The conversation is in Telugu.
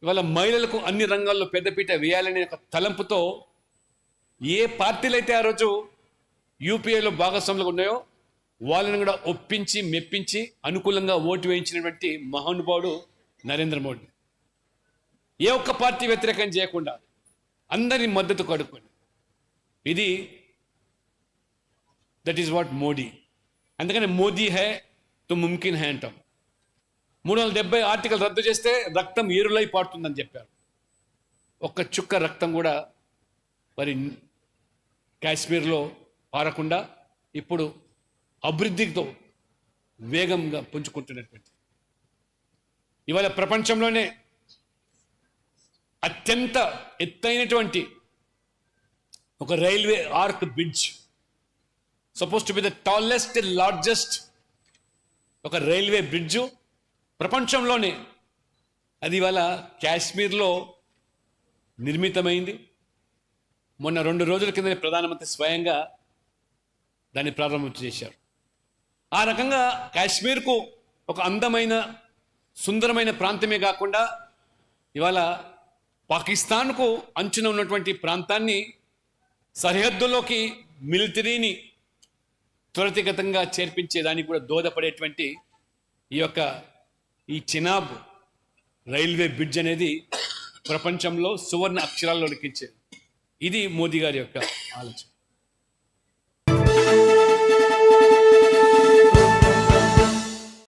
ఇవాళ మహిళలకు అన్ని రంగాల్లో పెద్దపీట వేయాలనే ఒక తలంపుతో ఏ పార్టీలు అయితే ఆ రోజు యూపీఏలో భాగస్వాములుగా ఉన్నాయో వాళ్ళని కూడా ఒప్పించి మెప్పించి అనుకూలంగా ఓటు వేయించినటువంటి మహానుభావుడు నరేంద్ర మోడీ. ఏ ఒక్క పార్టీ వ్యతిరేకం చేయకుండా అందరి మద్దతు కడుక్కొని ఇది దట్ ఈస్ వాట్ మోడీ. అందుకని మోదీ హై తో ముమ్కిన్ హై అంటాం. 370 ఆర్టికల్ రద్దు చేస్తే రక్తం ఏరులై పారుతుందని చెప్పారు. ఒక్క చుక్క రక్తం కూడా మరి కాశ్మీర్లో పారకుండా ఇప్పుడు అభివృద్ధితో వేగంగా పుంజుకుంటున్నటువంటి ఇవాళ ప్రపంచంలోనే అత్యంత ఎత్తైనటువంటి ఒక railway arc bridge, suppose to be the tallest largest ఒక రైల్వే బ్రిడ్జు ప్రపంచంలోనే అది ఇవాళ కాశ్మీర్లో నిర్మితమైంది. మొన్న 2 రోజుల కింద ప్రధానమంత్రి స్వయంగా దాన్ని ప్రారంభం చేశారు. ఆ రకంగా కాశ్మీర్కు ఒక అందమైన సుందరమైన ప్రాంతమే కాకుండా ఇవాళ పాకిస్తాన్కు అంచున ఉన్నటువంటి ప్రాంతాన్ని సరిహద్దులోకి మిలిటరీని త్వరితగతంగా చేర్పించేదానికి కూడా దోహదపడేటువంటి ఈ చినాబ్ రైల్వే బ్రిడ్జ్ అనేది ప్రపంచంలో సువర్ణ అక్షరాల్లో లిఖించేది. ఇది మోదీ గారి యొక్క ఆలోచన.